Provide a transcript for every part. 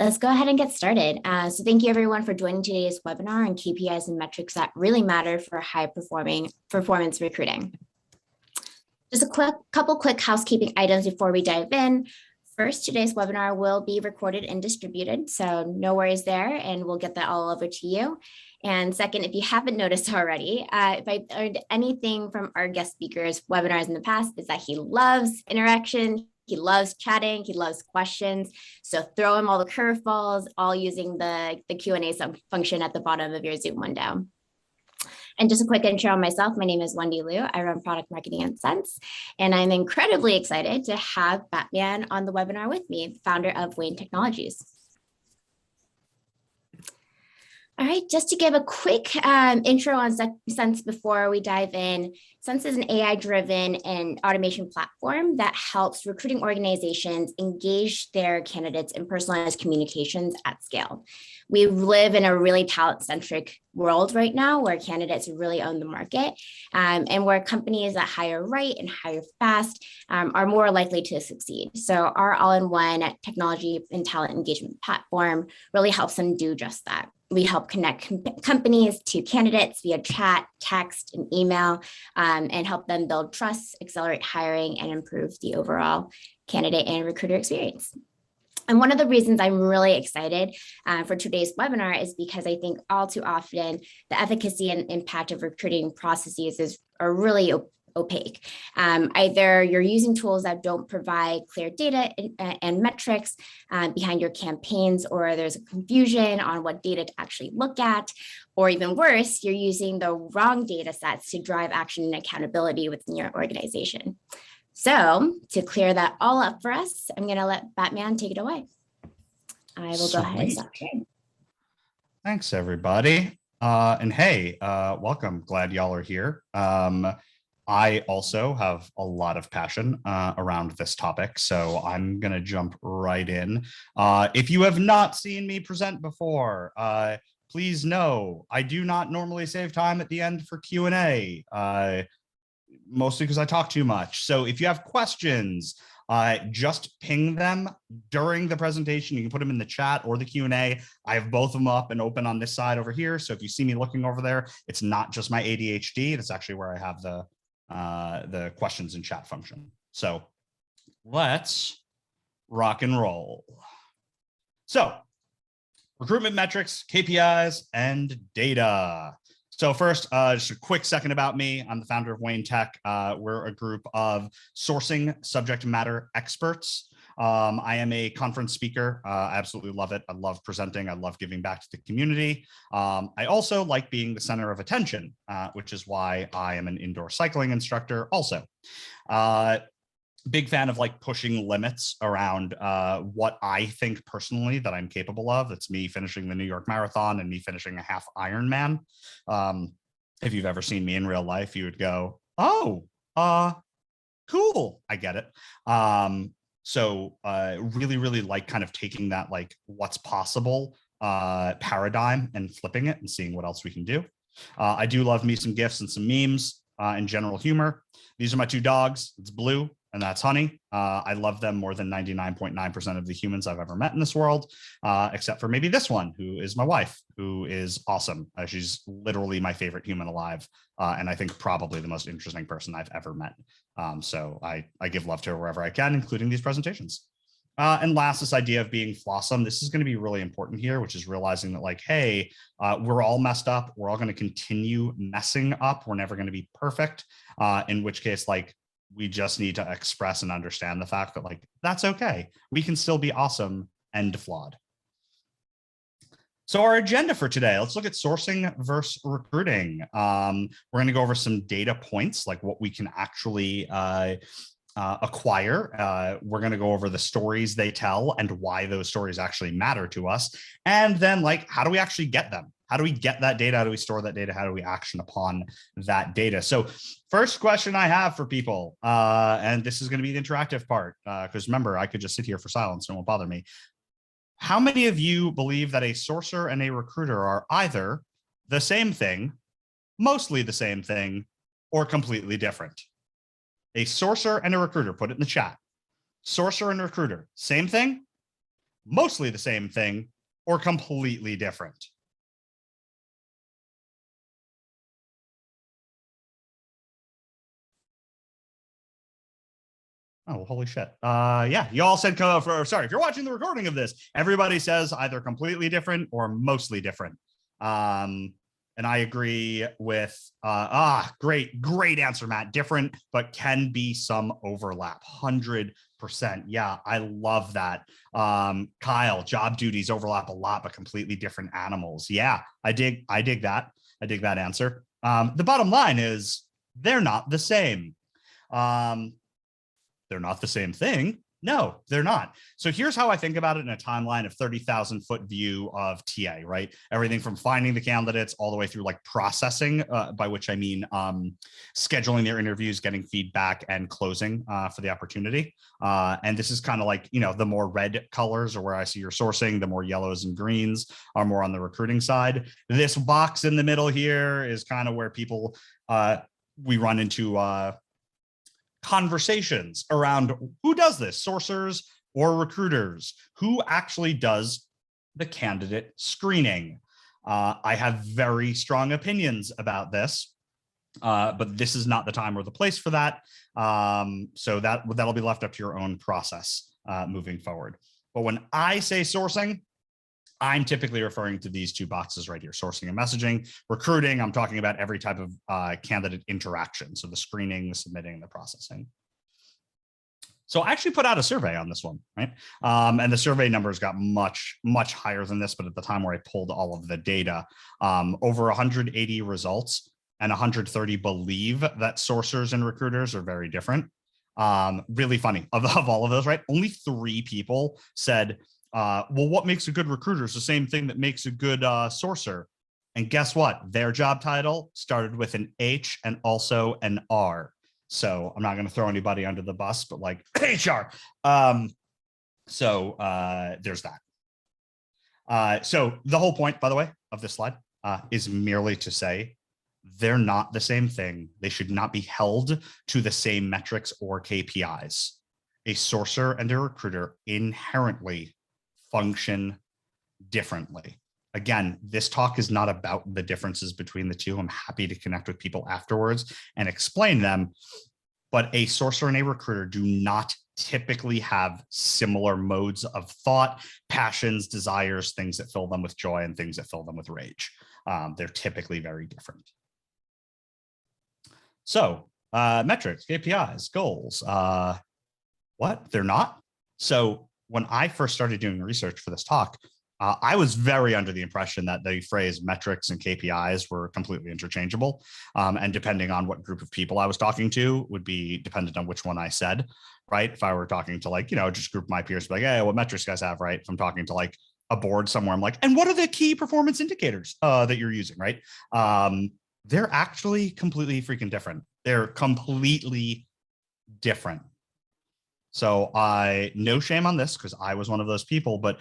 Let's go ahead and get started. So thank you everyone for joining today's webinar on KPIs and metrics that really matter for high performance recruiting. Just a couple quick housekeeping items before we dive in. First, today's webinar will be recorded and distributed, so no worries there, and we'll get that all over to you. And second, if you haven't noticed already, if I learned anything from our guest speakers' webinars in the past, is that he loves interaction. He loves chatting, he loves questions. So throw him all the curveballs, all using the Q&A function at the bottom of your Zoom window. And just a quick intro on myself. My name is Wendy Liu. I run product marketing at Sense. And I'm incredibly excited to have Batman on the webinar with me, founder of Wayne Technologies. All right, just to give a quick intro on Sense before we dive in. Sense is an AI-driven and automation platform that helps recruiting organizations engage their candidates in personalized communications at scale. We live in a really talent-centric world right now where candidates really own the market and where companies that hire right and hire fast are more likely to succeed. So our all-in-one technology and talent engagement platform really helps them do just that. We help connect companies to candidates via chat, text, and email, and help them build trust, accelerate hiring, and improve the overall candidate and recruiter experience. And one of the reasons I'm really excited for today's webinar is because I think all too often the efficacy and impact of recruiting processes are really opaque. Either you're using tools that don't provide clear data and metrics behind your campaigns, or there's a confusion on what data to actually look at, or even worse, you're using the wrong data sets to drive action and accountability within your organization. So to clear that all up for us, I'm going to let Batman take it away. I will go ahead and start sharing. Thanks, everybody. And hey, welcome. Glad y'all are here. I also have a lot of passion around this topic, so I'm going to jump right in. If you have not seen me present before, please know I do not normally save time at the end for Q&A, mostly because I talk too much. So if you have questions, just ping them during the presentation. You can put them in the chat or the Q&A. I have both of them up and open on this side over here. So if you see me looking over there, it's not just my ADHD. It's actually where I have the questions and chat function. So let's rock and roll. So recruitment metrics, KPIs, and data. So first, just a quick second about me. I'm the founder of Wayne Tech. We're a group of sourcing subject matter experts. I am a conference speaker. I absolutely love it. I love presenting. I love giving back to the community. I also like being the center of attention, which is why I am an indoor cycling instructor also. Big fan of like pushing limits around what I think personally that I'm capable of. It's me finishing the New York Marathon and me finishing a half Ironman. If you've ever seen me in real life, you would go, oh, cool. I get it. So really, really like kind of taking that like what's possible paradigm and flipping it and seeing what else we can do. I do love me some GIFs and some memes and general humor. These are my two dogs. It's Blue and that's Honey. I love them more than 99.9% of the humans I've ever met in this world, except for maybe this one, who is my wife, who is awesome. She's literally my favorite human alive, and I think probably the most interesting person I've ever met. So I give love to her wherever I can, including these presentations. And last, this idea of being flawsome. This is going to be really important here, which is realizing that like, hey, we're all messed up. We're all going to continue messing up. We're never going to be perfect, in which case, like, we just need to express and understand the fact that like, that's okay. We can still be awesome and flawed. So our agenda for today, let's look at sourcing versus recruiting. We're going to go over some data points, like what we can actually acquire. We're going to go over the stories they tell and why those stories actually matter to us. And then like, how do we actually get them? How do we get that data? How do we store that data? How do we action upon that data? So first question I have for people, and this is going to be the interactive part, because remember, I could just sit here for silence and it won't bother me. How many of you believe that a sourcer and a recruiter are either the same thing, mostly the same thing, or completely different? A sourcer and a recruiter, put it in the chat. Sourcer and recruiter, same thing, mostly the same thing, or completely different? Oh, well, holy shit. Yeah, you all said, sorry, if you're watching the recording of this, everybody says either completely different or mostly different. And I agree with, great answer, Matt. Different, but can be some overlap. 100%. Yeah, I love that. Kyle, job duties overlap a lot, but completely different animals. Yeah, I dig that. I dig that answer. The bottom line is they're not the same. They're not the same thing. No, they're not. So here's how I think about it in a timeline of 30,000 foot view of TA, right? Everything from finding the candidates all the way through like processing, by which I mean scheduling their interviews, getting feedback, and closing for the opportunity. And this is kind of like, the more red colors are where I see your sourcing, the more yellows and greens are more on the recruiting side. This box in the middle here is kind of where people, we run into conversations around who does this, sourcers or recruiters, who actually does the candidate screening. I have very strong opinions about this, but this is not the time or the place for that. So that'll be left up to your own process moving forward. But when I say sourcing, I'm typically referring to these two boxes right here, sourcing and messaging. Recruiting, I'm talking about every type of candidate interaction. So the screening, the submitting, and the processing. So I actually put out a survey on this one, right? And the survey numbers got much, much higher than this, but at the time where I pulled all of the data, over 180 results and 130 believe that sourcers and recruiters are very different. Really funny, of all of those, right? Only 3 people said, well, what makes a good recruiter is the same thing that makes a good sourcer. And guess what? Their job title started with an H and also an R. So I'm not going to throw anybody under the bus, but like HR. So there's that. So the whole point, by the way, of this slide is merely to say they're not the same thing. They should not be held to the same metrics or KPIs. A sourcer and a recruiter inherently function differently. Again, this talk is not about the differences between the two. I'm happy to connect with people afterwards and explain them, but a sourcer and a recruiter do not typically have similar modes of thought, passions, desires, things that fill them with joy and things that fill them with rage. They're typically very different. So metrics, KPIs, goals, what? They're not? So when I first started doing research for this talk, I was very under the impression that the phrase metrics and KPIs were completely interchangeable. And depending on what group of people I was talking to would be dependent on which one I said, right? If I were talking to like, just group my peers, like, hey, what metrics guys have, right? If I'm talking to like a board somewhere, I'm like, and what are the key performance indicators that you're using, right? They're actually completely freaking different. They're completely different. So no shame on this because I was one of those people, but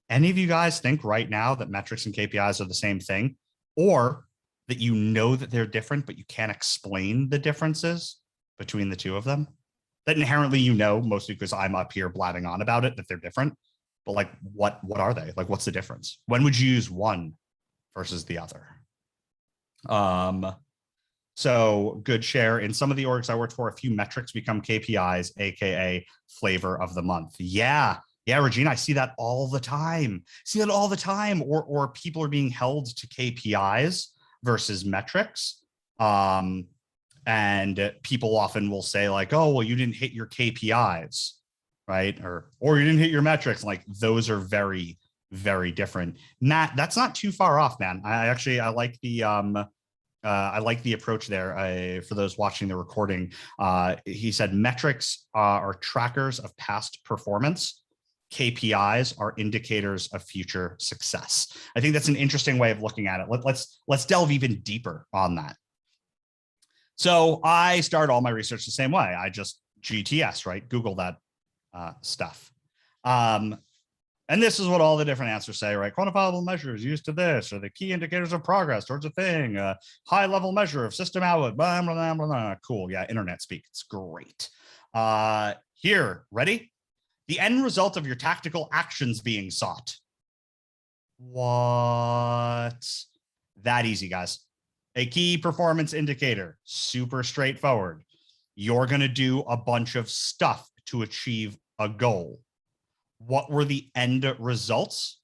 any of you guys think right now that metrics and KPIs are the same thing, or that that they're different, but you can't explain the differences between the two of them? That inherently mostly because I'm up here blabbing on about it, that they're different. But like, what are they? Like, what's the difference? When would you use one versus the other? So good share. In some of the orgs I worked for, a few metrics become KPIs, AKA flavor of the month. Yeah, Regina, I see that all the time. Or people are being held to KPIs versus metrics. And people often will say like, oh, well, you didn't hit your KPIs, right? Or you didn't hit your metrics. Like those are very, very different. Matt, that's not too far off, man. I like the approach there. For those watching the recording, he said metrics are trackers of past performance. KPIs are indicators of future success. I think that's an interesting way of looking at it. Let's delve even deeper on that. So I start all my research the same way. I just GTS, right? Google that stuff. And this is what all the different answers say, right? Quantifiable measures used to this, or the key indicators of progress towards a thing, a high-level measure of system output, blah, blah, blah, blah, blah. Cool, yeah, internet speak, it's great. Here, ready? The end result of your tactical actions being sought. What? That easy, guys. A key performance indicator, super straightforward. You're going to do a bunch of stuff to achieve a goal. What were the end results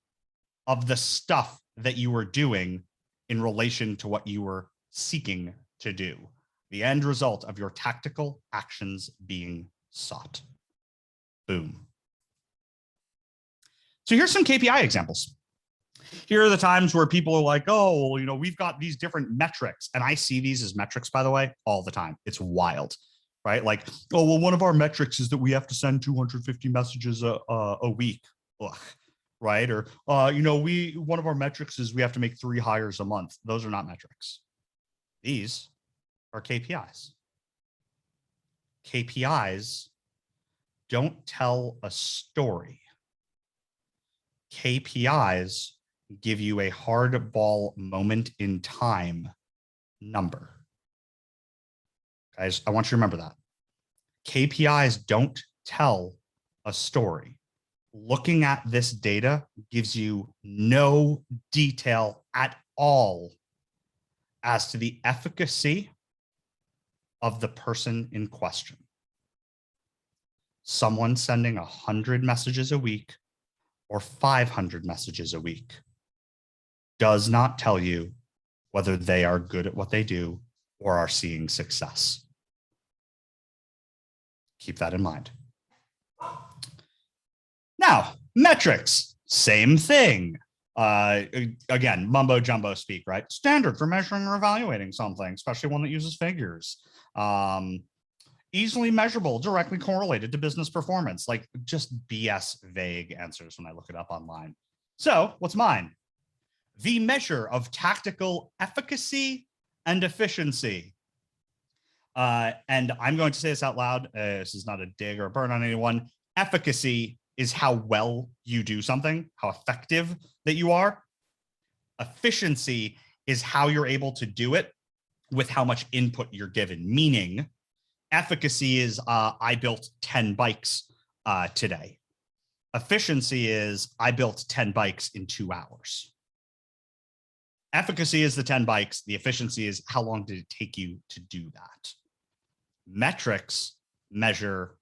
of the stuff that you were doing in relation to what you were seeking to do? The end result of your tactical actions being sought. Boom. So here's some KPI examples. Here are the times where people are like, oh, well, you know, we've got these different metrics. And I see these as metrics, by the way, all the time. It's wild, right? Like, oh, well, one of our metrics is that we have to send 250 messages a week. Ugh, right? Or, you know, one of our metrics is we have to make 3 hires a month. Those are not metrics. These are KPIs. KPIs don't tell a story. KPIs give you a hardball moment in time number. Guys, I want you to remember that. KPIs don't tell a story. Looking at this data gives you no detail at all as to the efficacy of the person in question. Someone sending 100 messages a week or 500 messages a week does not tell you whether they are good at what they do or are seeing success. Keep that in mind. Now, metrics, same thing. Again, mumbo jumbo speak, right? Standard for measuring or evaluating something, especially one that uses figures. Easily measurable, directly correlated to business performance, like just BS vague answers when I look it up online. So what's mine? The measure of tactical efficacy and efficiency. And I'm going to say this out loud. This is not a dig or a burn on anyone. Efficacy is how well you do something, how effective that you are. Efficiency is how you're able to do it with how much input you're given, meaning efficacy is I built 10 bikes today. Efficiency is I built 10 bikes in 2 hours. Efficacy is the 10 bikes. The efficiency is how long did it take you to do that? Metrics measure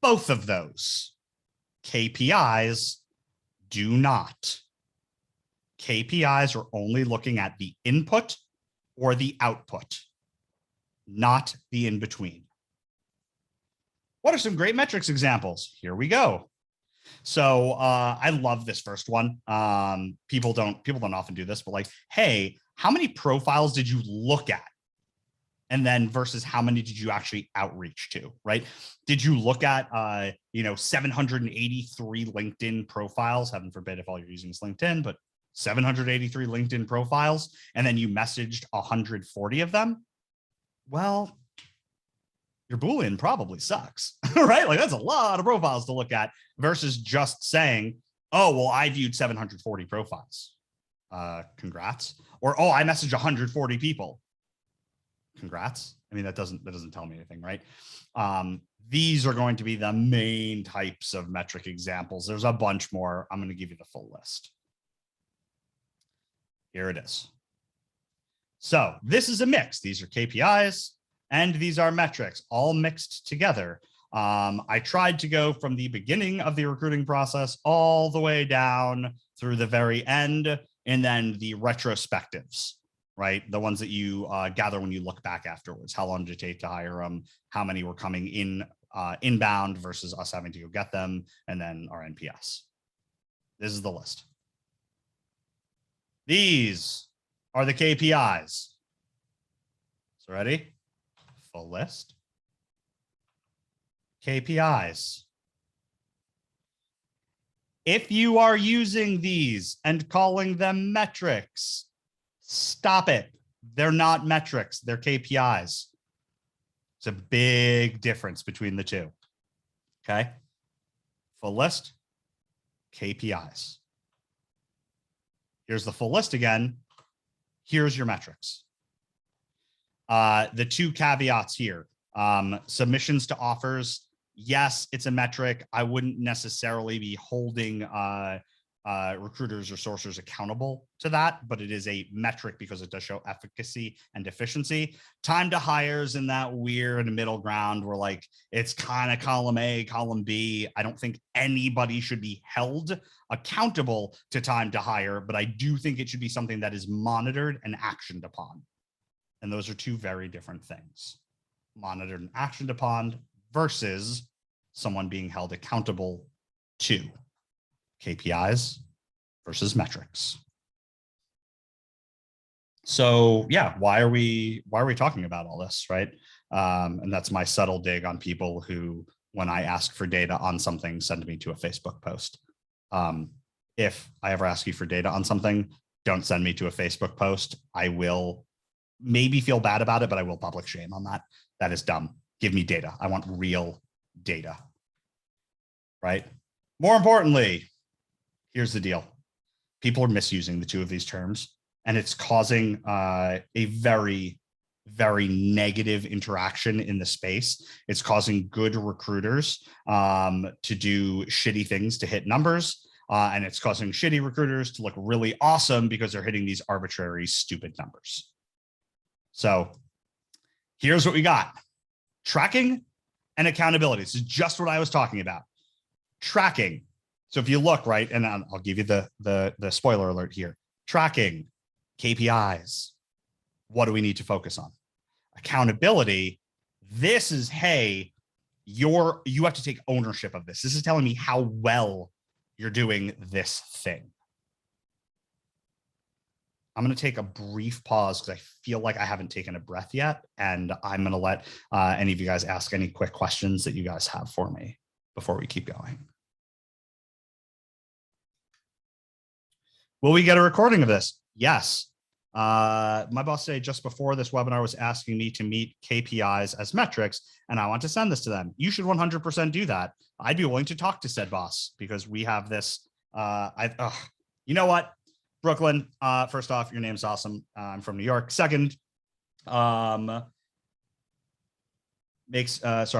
both of those. KPIs do not. KPIs are only looking at the input or the output, not the in-between. What are some great metrics examples? Here we go. So I love this first one. People don't often do this, but like, hey, how many profiles did you look at? And then versus how many did you actually outreach to, right? Did you look at, 783 LinkedIn profiles? Heaven forbid if all you're using is LinkedIn, but 783 LinkedIn profiles, and then you messaged 140 of them? Well, your Boolean probably sucks, right? Like that's a lot of profiles to look at versus just saying, oh, well, I viewed 740 profiles. Congrats. Or, oh, I messaged 140 people. Congrats. I mean, that doesn't tell me anything, right? These are going to be the main types of metric examples. There's a bunch more. I'm going to give you the full list. Here it is. So this is a mix. These are KPIs and these are metrics, all mixed together. I tried to go from the beginning of the recruiting process all the way down through the very end, and then the retrospectives, right? The ones that you gather when you look back afterwards. How long did it take to hire them? How many were coming in inbound versus us having to go get them? And then our NPS. This is the list. These are the KPIs. So ready? Full list. KPIs. If you are using these and calling them metrics, stop it. They're not metrics, they're KPIs. It's a big difference between the two. Okay? Full list, KPIs. Here's the full list again. Here's your metrics. The two caveats here. Submissions to offers yes, it's a metric. I wouldn't necessarily be holding recruiters or sourcers accountable to that, but it is a metric because it does show efficacy and efficiency. Time to hire is in that weird middle ground where like it's kind of column A, column B. I don't think anybody should be held accountable to time to hire, but I do think it should be something that is monitored and actioned upon. And those are two very different things. Monitored and actioned upon versus someone being held accountable to. KPIs versus metrics. So yeah, why are we talking about all this, right? And that's my subtle dig on people who, when I ask for data on something, send me to a Facebook post. If I ever ask you for data on something, don't send me to a Facebook post. I will maybe feel bad about it, but I will public shame on that. That is dumb. Give me data. I want real data, right? More importantly, here's the deal. People are misusing the two of these terms, and it's causing a very, very negative interaction in the space. It's causing good recruiters to do shitty things to hit numbers, and it's causing shitty recruiters to look really awesome because they're hitting these arbitrary, stupid numbers. So here's what we got. Tracking and accountability. This is just what I was talking about. Tracking. So if you look, right, and I'll give you the spoiler alert here. Tracking, KPIs. What do we need to focus on? Accountability. This is, hey, you have to take ownership of this. This is telling me how well you're doing this thing. I'm going to take a brief pause because I feel like I haven't taken a breath yet. And I'm going to let any of you guys ask any quick questions that you guys have for me before we keep going. Will we get a recording of this? Yes. My boss today, just before this webinar, was asking me to meet KPIs as metrics, and I want to send this to them. You should 100% do that. I'd be willing to talk to said boss because we have this. You know what, Brooklyn? First off, your name's awesome. I'm from New York. Second, sorry,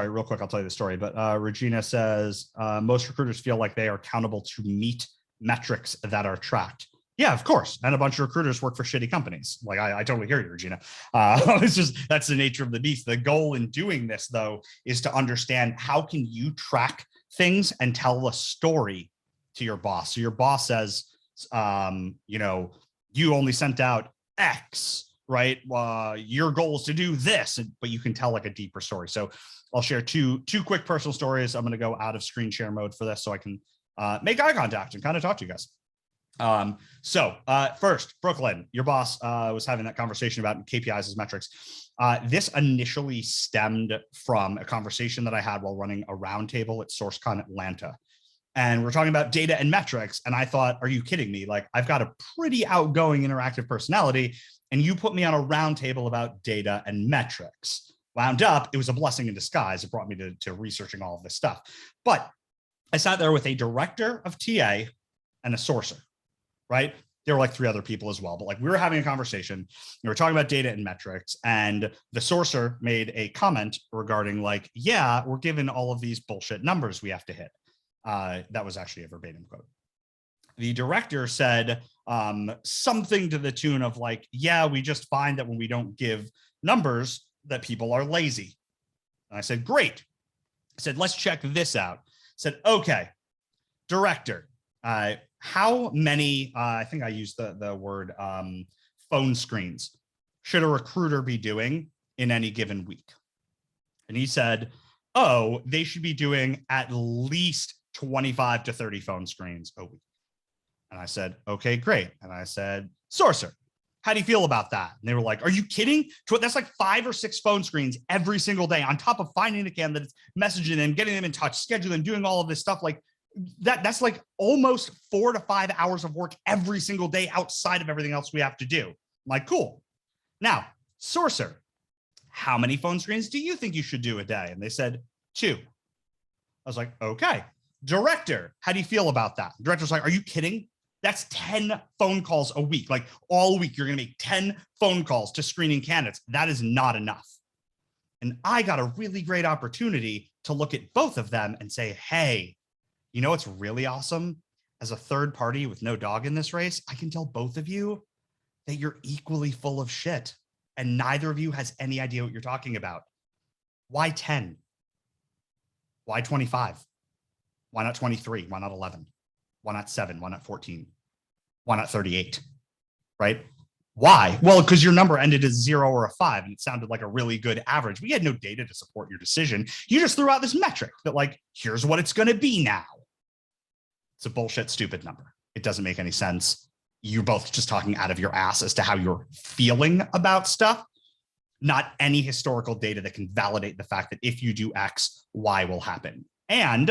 real quick, I'll tell you the story. But Regina says most recruiters feel like they are accountable to meet metrics that are tracked. Yeah, of course. And a bunch of recruiters work for shitty companies. Like I totally hear you, Regina. It's just, that's the nature of the beast. The goal in doing this, though, is to understand how can you track things and tell a story to your boss. So your boss says, you know, you only sent out X, right? Your goal is to do this, but you can tell like a deeper story. So I'll share two quick personal stories. I'm going to go out of screen share mode for this so I can make eye contact and kind of talk to you guys. First, Brooklyn, your boss was having that conversation about KPIs as metrics. This initially stemmed from a conversation that I had while running a roundtable at SourceCon Atlanta. And we're talking about data and metrics. And I thought, are you kidding me? Like, I've got a pretty outgoing, interactive personality, and you put me on a roundtable about data and metrics. Wound up, it was a blessing in disguise. It brought me to researching all of this stuff. But I sat there with a director of TA and a sourcer, right? There were like 3 other people as well, but like we were having a conversation. We were talking about data and metrics, and the sourcer made a comment regarding like, yeah, we're given all of these bullshit numbers we have to hit. That was actually a verbatim quote. The director said something to the tune of like, yeah, we just find that when we don't give numbers that people are lazy. And I said, great. I said, let's check this out. I said, okay, director, how many, I think I used the word phone screens should a recruiter be doing in any given week? And he said, oh, they should be doing at least 25 to 30 phone screens a week. And I said, okay, great. And I said, sourcer, how do you feel about that? And they were like, are you kidding? That's like 5 or 6 phone screens every single day on top of finding the candidates, messaging them, getting them in touch, scheduling, doing all of this stuff. Like that's like almost 4 to 5 hours of work every single day outside of everything else we have to do. I'm like, cool. Now, sourcer, how many phone screens do you think you should do a day? And they said 2. I was like, okay. Director, how do you feel about that? The director's like, are you kidding? That's 10 phone calls a week. Like all week, you're going to make 10 phone calls to screening candidates. That is not enough. And I got a really great opportunity to look at both of them and say, hey, you know what's really awesome? As a third party with no dog in this race, I can tell both of you that you're equally full of shit and neither of you has any idea what you're talking about. Why 10? Why 25? Why not 23? Why not 11? Why not 7? Why not 14? Why not 38? Right? Why? Well, because your number ended as 0 or a 5 and it sounded like a really good average. We had no data to support your decision. You just threw out this metric that like, here's what it's going to be now. It's a bullshit, stupid number. It doesn't make any sense. You're both just talking out of your ass as to how you're feeling about stuff, not any historical data that can validate the fact that if you do X, Y will happen. And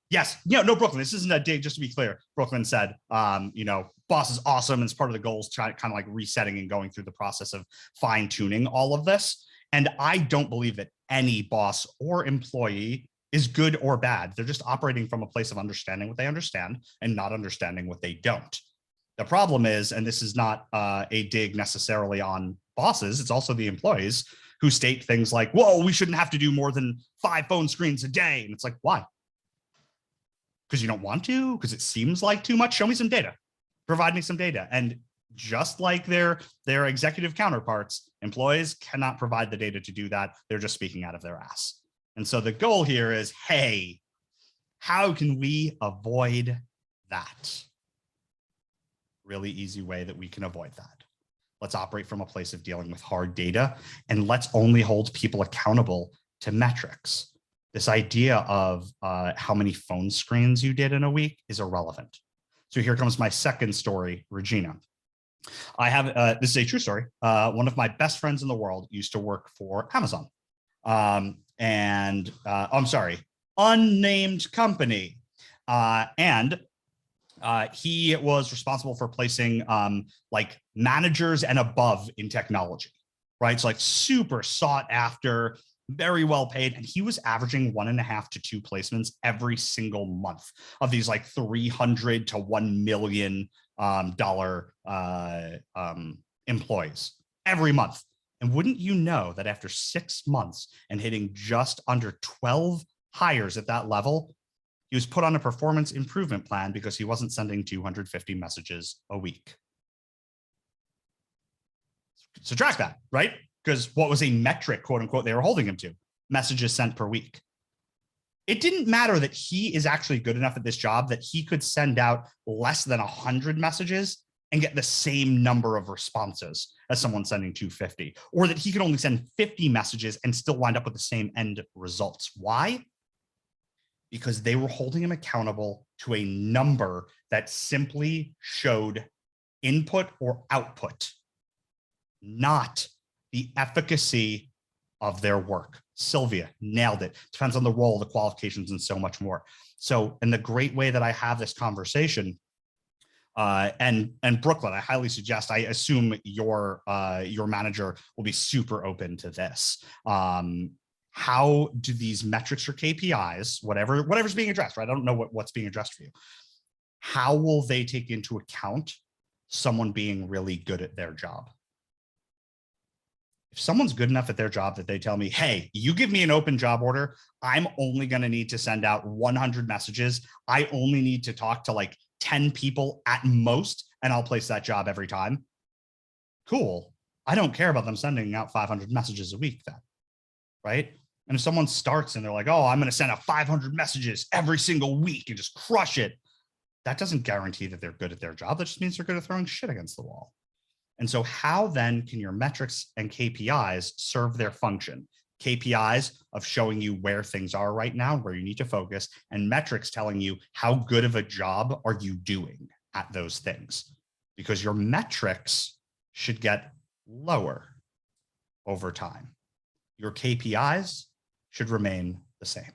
yes, no, Brooklyn, this isn't a dig, just to be clear. Brooklyn said, boss is awesome. And it's part of the goals, kind of like resetting and going through the process of fine tuning all of this. And I don't believe that any boss or employee is good or bad. They're just operating from a place of understanding what they understand and not understanding what they don't. The problem is, and this is not a dig necessarily on bosses, it's also the employees who state things like, whoa, we shouldn't have to do more than 5 phone screens a day. And it's like, why? Because you don't want to? Because it seems like too much? Show me some data. Provide me some data. And just like their executive counterparts, employees cannot provide the data to do that. They're just speaking out of their ass. And so the goal here is, hey, how can we avoid that? Really easy way that we can avoid that. Let's operate from a place of dealing with hard data, and let's only hold people accountable to metrics. This idea of how many phone screens you did in a week is irrelevant. So here comes my second story, Regina. I have, this is a true story. One of my best friends in the world used to work for Amazon. I'm sorry, unnamed company. He was responsible for placing like managers and above in technology, right? So like super sought after, very well paid. And he was averaging 1.5 to 2 placements every single month of these like $300 to $1 million employees every month. And wouldn't you know that after 6 months and hitting just under 12 hires at that level, he was put on a performance improvement plan because he wasn't sending 250 messages a week. Subtract that, right? Because what was a metric, quote unquote, they were holding him to? Messages sent per week. It didn't matter that he is actually good enough at this job that he could send out less than 100 messages and get the same number of responses as someone sending 250, or that he could only send 50 messages and still wind up with the same end results. Why? Because they were holding him accountable to a number that simply showed input or output, not the efficacy of their work. Sylvia nailed it. Depends on the role, the qualifications, and so much more. So, in the great way that I have this conversation, and Brooklyn, I highly suggest, I assume your manager will be super open to this. How do these metrics or KPIs, whatever's being addressed, right? I don't know what's being addressed for you. How will they take into account someone being really good at their job? If someone's good enough at their job that they tell me, hey, you give me an open job order, I'm only going to need to send out 100 messages. I only need to talk to like 10 people at most, and I'll place that job every time. Cool. I don't care about them sending out 500 messages a week then, right? And if someone starts and they're like, oh, I'm going to send out 500 messages every single week and just crush it, that doesn't guarantee that they're good at their job. That just means they're good at throwing shit against the wall. And so how then can your metrics and KPIs serve their function? KPIs of showing you where things are right now, where you need to focus, and metrics telling you how good of a job are you doing at those things. Because your metrics should get lower over time. Your KPIs should remain the same,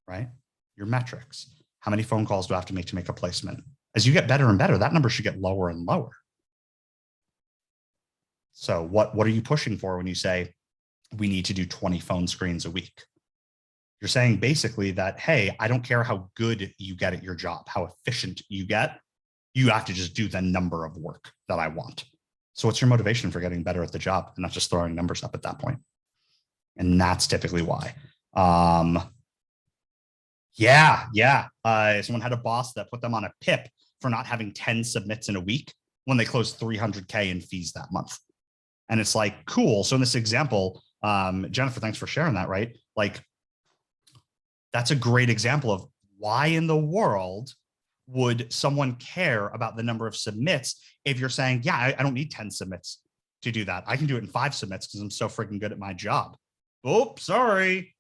right? Your metrics. How many phone calls do I have to make a placement? As you get better and better, that number should get lower and lower. So what are you pushing for when you say we need to do 20 phone screens a week? You're saying basically that, hey, I don't care how good you get at your job, how efficient you get, you have to just do the number of work that I want. So what's your motivation for getting better at the job and not just throwing numbers up at that point? And that's typically why. Someone had a boss that put them on a PIP for not having 10 submits in a week when they closed 300K in fees that month. And it's like, cool. So in this example, Jennifer, thanks for sharing that, right? Like, that's a great example of why in the world would someone care about the number of submits if you're saying, yeah, I don't need 10 submits to do that. I can do it in 5 submits because I'm so freaking good at my job. Oops, sorry,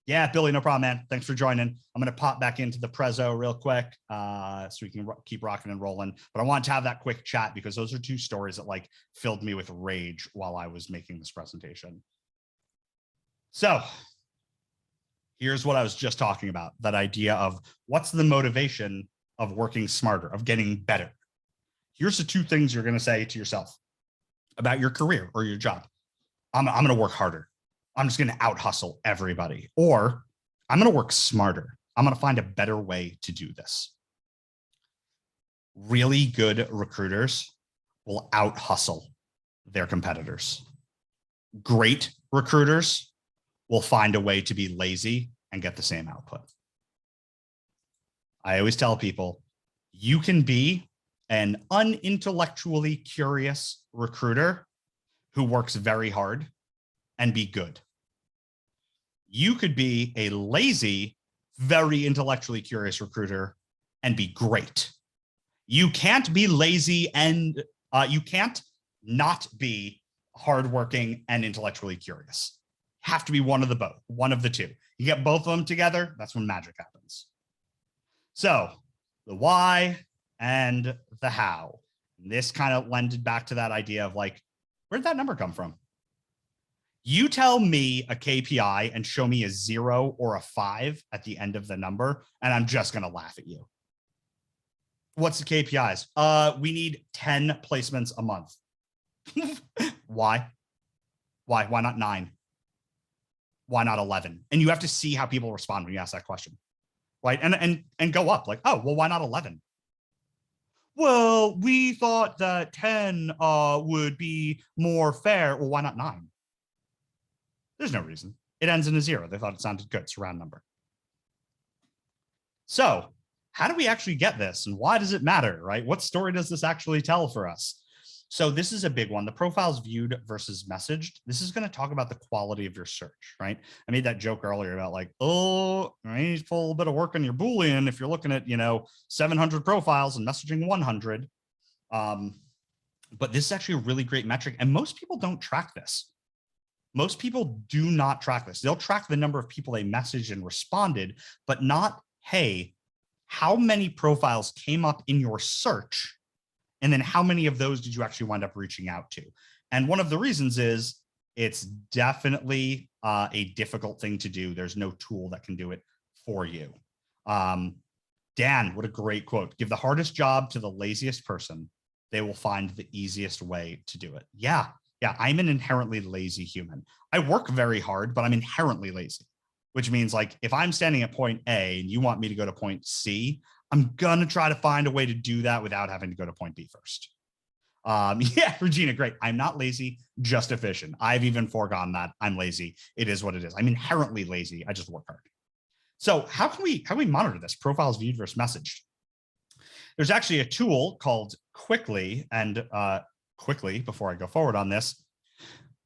yeah, Billy, no problem, man. Thanks for joining. I'm going to pop back into the Prezzo real quick so we can keep rocking and rolling. But I wanted to have that quick chat because those are 2 stories that like filled me with rage while I was making this presentation. So here's what I was just talking about, that idea of what's the motivation of working smarter, of getting better. Here's the 2 things you're going to say to yourself about your career or your job. I'm going to work harder. I'm just going to out hustle everybody, or I'm going to work smarter. I'm going to find a better way to do this. Really good recruiters will out hustle their competitors. Great recruiters will find a way to be lazy and get the same output. I always tell people, you can be an unintellectually curious recruiter who works very hard and be good. You could be a lazy, very intellectually curious recruiter and be great. You can't be lazy and you can't not be hardworking and intellectually curious. Have to be one of the 2. You get both of them together, that's when magic happens. So the why and the how. This kind of lended back to that idea of like, where'd that number come from? You tell me a KPI and show me a 0 or a 5 at the end of the number, and I'm just going to laugh at you. What's the KPIs? We need 10 placements a month. Why? Why not 9? Why not 11? And you have to see how people respond when you ask that question, right? And go up like, oh, well, why not 11? Well, we thought that 10 would be more fair. Well, why not 9? There's no reason. It ends in a 0. They thought it sounded good. It's a round number. So how do we actually get this? And why does it matter, right? What story does this actually tell for us? So this is a big one. The profiles viewed versus messaged. This is going to talk about the quality of your search, right? I made that joke earlier about like, oh, you need to put a little bit of work on your Boolean if you're looking at, 700 profiles and messaging 100. But this is actually a really great metric. And most people don't track this. Most people do not track this. They'll track the number of people they messaged and responded, but not, hey, how many profiles came up in your search? And then how many of those did you actually wind up reaching out to? And one of the reasons is it's definitely a difficult thing to do. There's no tool that can do it for you. Dan, what a great quote. Give the hardest job to the laziest person. They will find the easiest way to do it. Yeah, I'm an inherently lazy human. I work very hard, but I'm inherently lazy, which means like if I'm standing at point A and you want me to go to point C, I'm going to try to find a way to do that without having to go to point B first. Yeah, Regina, great. I'm not lazy, just efficient. I've even foregone that. I'm lazy. It is what it is. I'm inherently lazy. I just work hard. So how can we monitor this? Profiles viewed versus messaged. There's actually a tool called Quickly, and quickly, before I go forward on this,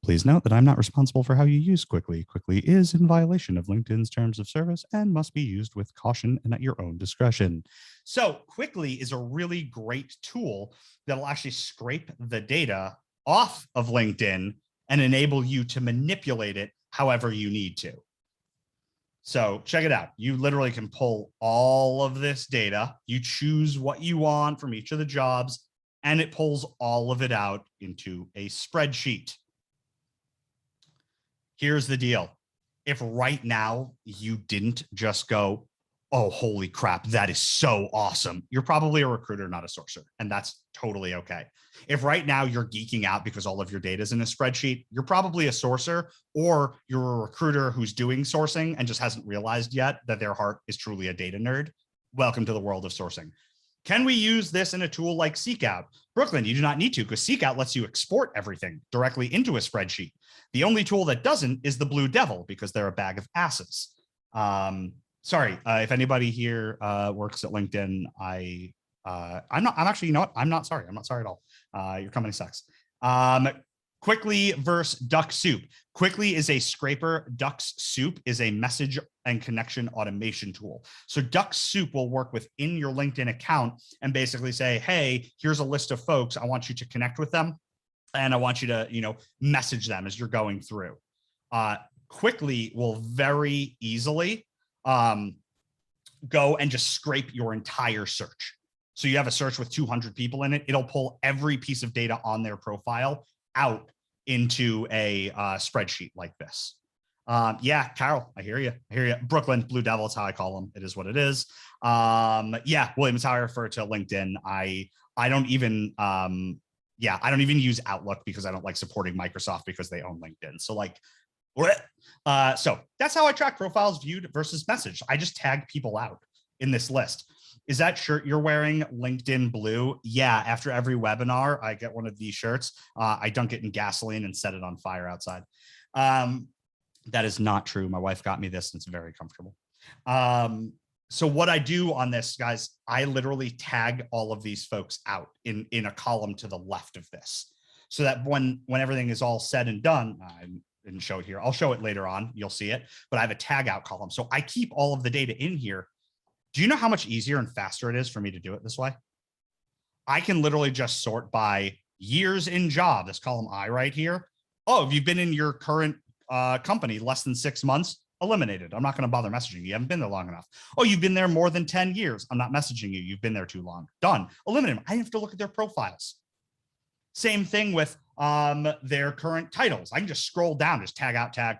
please note that I'm not responsible for how you use Quickly. Quickly is in violation of LinkedIn's terms of service and must be used with caution and at your own discretion. So Quickly is a really great tool that'll actually scrape the data off of LinkedIn and enable you to manipulate it however you need to. So check it out. You literally can pull all of this data. You choose what you want from each of the jobs, and it pulls all of it out into a spreadsheet. Here's the deal. If right now you didn't just go, oh, holy crap, that is so awesome, you're probably a recruiter, not a sourcer, and that's totally okay. If right now you're geeking out because all of your data is in a spreadsheet, you're probably a sourcer, or you're a recruiter who's doing sourcing and just hasn't realized yet that their heart is truly a data nerd. Welcome to the world of sourcing. Can we use this in a tool like Seekout? Brooklyn, you do not need to, because Seekout lets you export everything directly into a spreadsheet. The only tool that doesn't is the Blue Devil, because they're a bag of asses. Sorry, if anybody here works at LinkedIn, I'm actually, you know what? I'm not sorry. I'm not sorry at all. Your company sucks. Quickly versus Duck Soup. Quickly is a scraper. Duck Soup is a message and connection automation tool. So Duck Soup will work within your LinkedIn account and basically say, hey, here's a list of folks. I want you to connect with them. And I want you to, message them as you're going through. Quickly will very easily go and just scrape your entire search. So you have a search with 200 people in it. It'll pull every piece of data on their profile out into a spreadsheet like this. Yeah, Carol, I hear you. Brooklyn, Blue Devil is how I call them. It is what it is. Yeah, Williams, how I refer to LinkedIn. I don't even use Outlook because I don't like supporting Microsoft because they own LinkedIn. So so that's how I track profiles viewed versus messaged. I just tag people out in this list. Is that shirt you're wearing LinkedIn blue? Yeah, after every webinar, I get one of these shirts. I dunk it in gasoline and set it on fire outside. That is not true. My wife got me this and it's very comfortable. So what I do on this, guys, I literally tag all of these folks out in a column to the left of this, so that when everything is all said and done, I didn't show it here. I'll show it later on. You'll see it, but I have a tag out column. So I keep all of the data in here. Do you know how much easier and faster it is for me to do it this way? I can literally just sort by years in job, this column I right here. Oh, have you been in your current company less than 6 months? Eliminated. I'm not going to bother messaging you. You haven't been there long enough. Oh, you've been there more than 10 years. I'm not messaging you. You've been there too long. Done. Eliminate them. I have to look at their profiles. Same thing with their current titles. I can just scroll down, just tag out, tag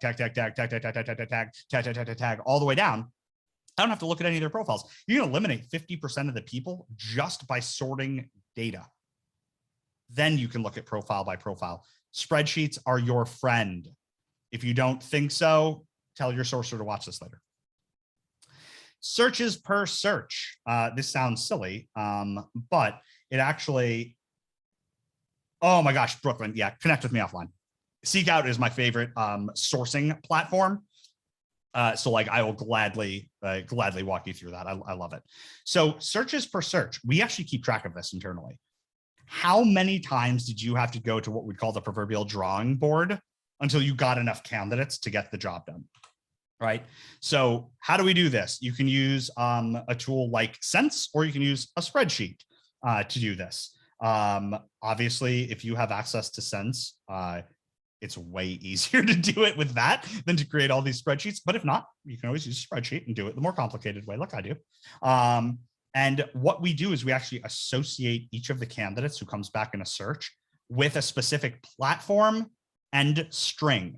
all the way down. I don't have to look at any of their profiles. You can eliminate 50% of the people just by sorting data. Then you can look at profile by profile. Spreadsheets are your friend. If you don't think so, tell your sourcer to watch this later. Searches per search. This sounds silly, but it actually, oh my gosh, Brooklyn, yeah, connect with me offline. Seekout is my favorite sourcing platform. So I will gladly walk you through that. I love it. So searches per search, we actually keep track of this internally. How many times did you have to go to what we'd call the proverbial drawing board until you got enough candidates to get the job done? Right? So how do we do this? You can use a tool like Sense, or you can use a spreadsheet to do this. Obviously, if you have access to Sense, it's way easier to do it with that than to create all these spreadsheets. But if not, you can always use a spreadsheet and do it the more complicated way, like I do. And what we do is we actually associate each of the candidates who comes back in a search with a specific platform and string.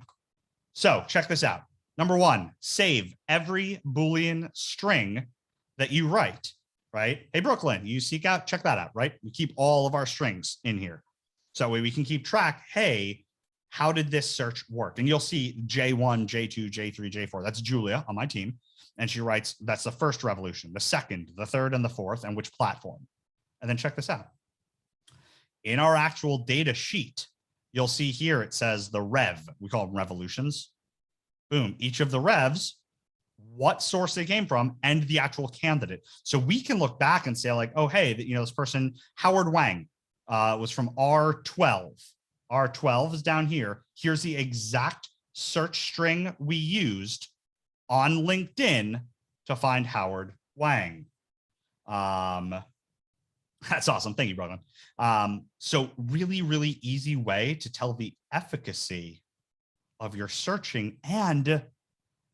So check this out. Number one, save every Boolean string that you write, right? Hey, Brooklyn, you seek out, check that out, right? We keep all of our strings in here. So that way we can keep track, hey, how did this search work? And you'll see J1, J2, J3, J4. That's Julia on my team. And she writes, that's the first revolution, the second, the third, and the fourth, and which platform. And then check this out. In our actual data sheet, you'll see here it says the rev. We call them revolutions. Boom. Each of the revs, what source they came from, and the actual candidate. So we can look back and say like, oh, hey, this person, Howard Wang, was from R12. R12 is down here. Here's the exact search string we used on LinkedIn to find Howard Wang. That's awesome. Thank you, brother. So really, really easy way to tell the efficacy of your searching and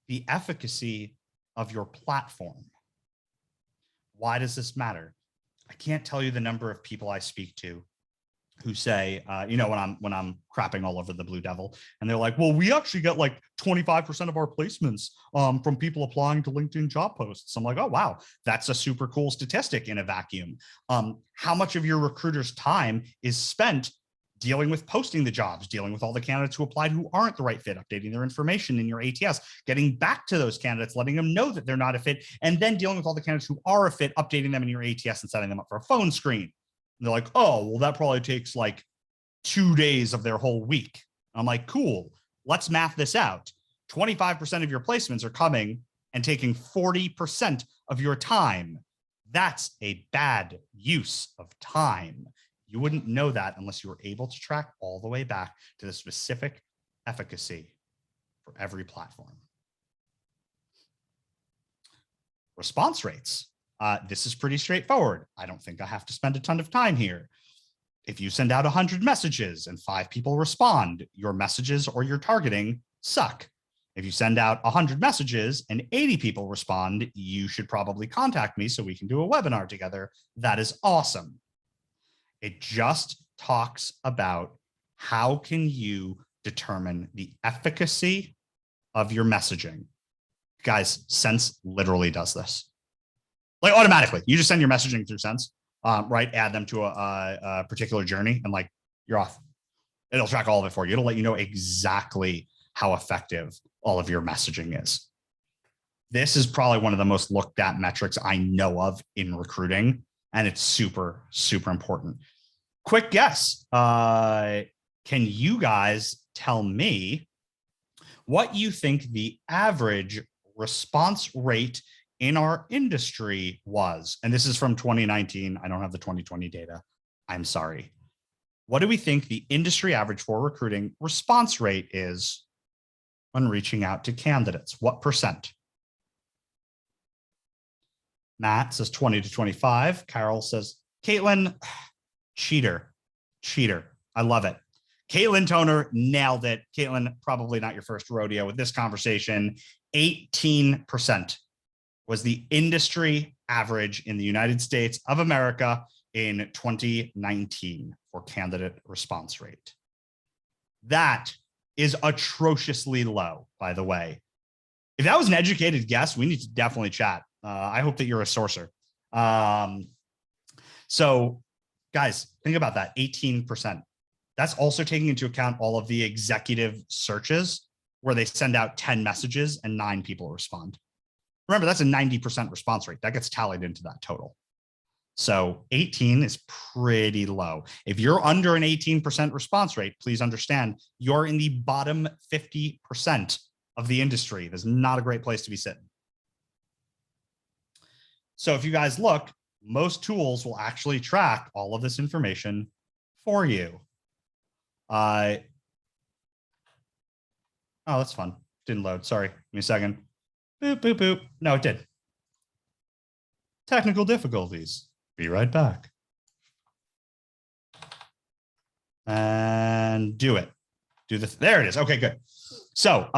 the efficacy of your platform. Why does this matter? I can't tell you the number of people I speak to who say, when I'm crapping all over the Blue Devil, and they're like, well, we actually get like 25% of our placements from people applying to LinkedIn job posts. I'm like, oh, wow, that's a super cool statistic in a vacuum. How much of your recruiter's time is spent dealing with posting the jobs, dealing with all the candidates who applied who aren't the right fit, updating their information in your ATS, getting back to those candidates, letting them know that they're not a fit, and then dealing with all the candidates who are a fit, updating them in your ATS and setting them up for a phone screen. And they're like, oh, well, that probably takes like 2 days of their whole week. I'm like, cool, let's math this out. 25% of your placements are coming and taking 40% of your time. That's a bad use of time. You wouldn't know that unless you were able to track all the way back to the specific efficacy for every platform. Response rates. This is pretty straightforward. I don't think I have to spend a ton of time here. If you send out 100 messages and 5 people respond, your messages or your targeting suck. If you send out 100 messages and 80 people respond, you should probably contact me so we can do a webinar together. That is awesome. It just talks about how can you determine the efficacy of your messaging. Guys, Sense literally does this. Like automatically, you just send your messaging through Sense, right? Add them to a particular journey and like you're off. It'll track all of it for you. It'll let you know exactly how effective all of your messaging is. This is probably one of the most looked at metrics I know of in recruiting, and it's super, super important. Quick guess. Can you guys tell me what you think the average response rate in our industry was? And this is from 2019. I don't have the 2020 data. I'm sorry. What do we think the industry average for recruiting response rate is when reaching out to candidates? What percent? Matt says 20 to 25. Carol says, Caitlin, cheater. I love it. Caitlin Toner nailed it. Caitlin, probably not your first rodeo with this conversation. 18% was the industry average in the United States of America in 2019 for candidate response rate. That is atrociously low, by the way. If that was an educated guess, we need to definitely chat. I hope that you're a sourcer. So guys, think about that, 18%. That's also taking into account all of the executive searches where they send out 10 messages and 9 people respond. Remember, that's a 90% response rate. That gets tallied into that total. So 18 is pretty low. If you're under an 18% response rate, please understand you're in the bottom 50% of the industry. That's not a great place to be sitting. So if you guys look, most tools will actually track all of this information for you. Oh, that's fun. Didn't load. Sorry. Give me a second. Boop, boop, boop. No, it did. Technical difficulties. Be right back. And do it. There it is. Okay, good. So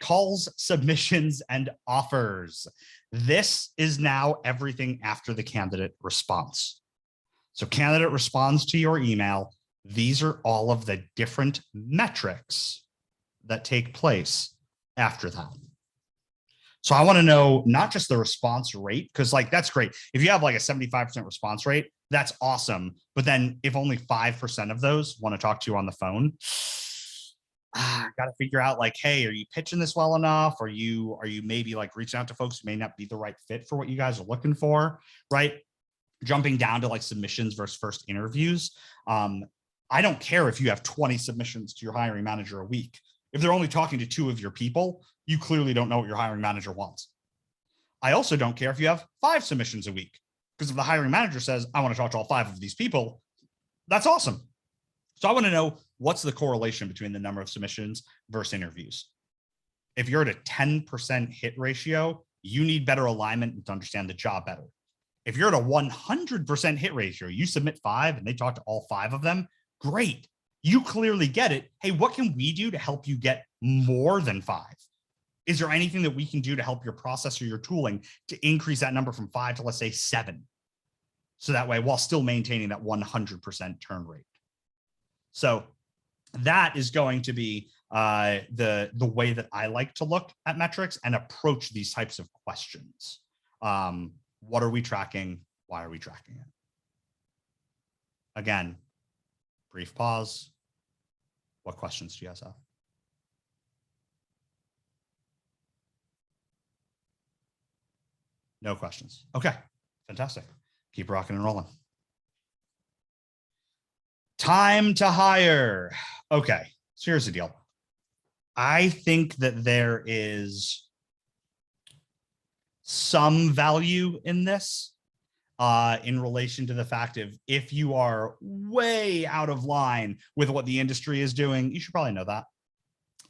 calls, submissions, and offers. This is now everything after the candidate response. So candidate responds to your email. These are all of the different metrics that take place after that. So I want to know not just the response rate, because like that's great. If you have like a 75% response rate, that's awesome. But then if only 5% of those want to talk to you on the phone, got to figure out like, hey, are you pitching this well enough? Are you maybe like reaching out to folks who may not be the right fit for what you guys are looking for, right? Jumping down to like submissions versus first interviews. I don't care if you have 20 submissions to your hiring manager a week. If they're only talking to 2 of your people, you clearly don't know what your hiring manager wants. I also don't care if you have 5 submissions a week, because if the hiring manager says, I want to talk to all 5 of these people, that's awesome. So I want to know what's the correlation between the number of submissions versus interviews. If you're at a 10% hit ratio, you need better alignment to understand the job better. If you're at a 100% hit ratio, you submit 5 and they talk to all 5 of them, great. You clearly get it. Hey, what can we do to help you get more than 5? Is there anything that we can do to help your process or your tooling to increase that number from 5 to, let's say, 7? So that way, while still maintaining that 100% turn rate. So that is going to be the way that I like to look at metrics and approach these types of questions. What are we tracking? Why are we tracking it? Again, brief pause, What questions do you guys have? No questions. Okay, fantastic. Keep rocking and rolling. Time to hire. Okay, so here's the deal. I think that there is some value in this in relation to the fact of if you are way out of line with what the industry is doing, you should probably know that.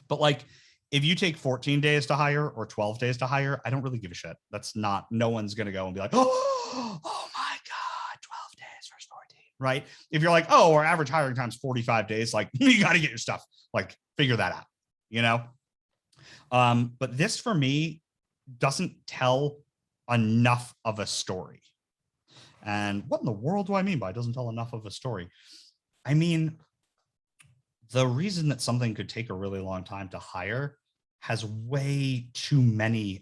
But like, if you take 14 days to hire or 12 days to hire, I don't really give a shit. That's not, no one's going to go and be like, oh my God, 12 days versus 14, right? If you're like, oh, our average hiring time is 45 days, like you got to get your stuff, like figure that out, you know? But this for me doesn't tell enough of a story. And what in the world do I mean by doesn't tell enough of a story? I mean, the reason that something could take a really long time to hire has way too many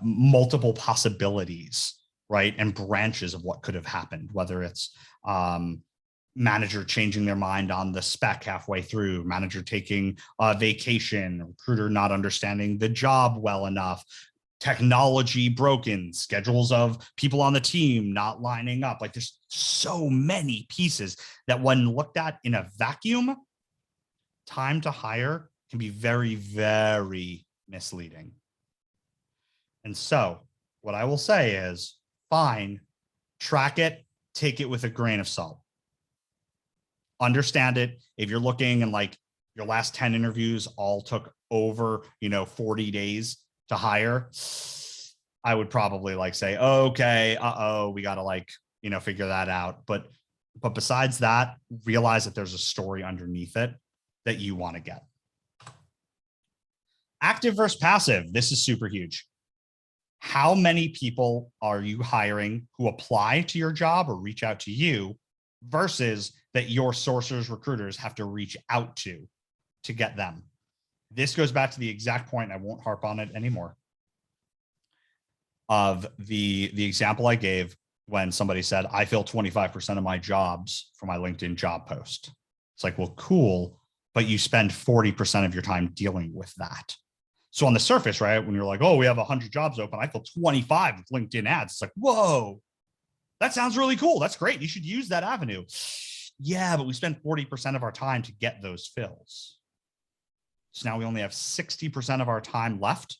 multiple possibilities, right? And branches of what could have happened, whether it's manager changing their mind on the spec halfway through, manager taking a vacation, recruiter not understanding the job well enough, technology broken, schedules of people on the team not lining up. Like there's so many pieces that when looked at in a vacuum, time to hire can be very, very misleading. And so what I will say is fine, track it, take it with a grain of salt. Understand it. If you're looking and like your last 10 interviews all took over, 40 days to hire, I would probably like say, okay, we got to figure that out. But besides that, realize that there's a story underneath it that you want to get. Active versus passive. This is super huge. How many people are you hiring who apply to your job or reach out to you versus that your sourcers, recruiters have to reach out to get them? This goes back to the exact point, I won't harp on it anymore, of the example I gave when somebody said, I fill 25% of my jobs for my LinkedIn job post. It's like, well, cool, but you spend 40% of your time dealing with that. So on the surface, right, when you're like, oh, we have 100 jobs open, I fill 25 with LinkedIn ads. It's like, whoa, that sounds really cool. That's great. You should use that avenue. Yeah, but we spend 40% of our time to get those fills. So now we only have 60% of our time left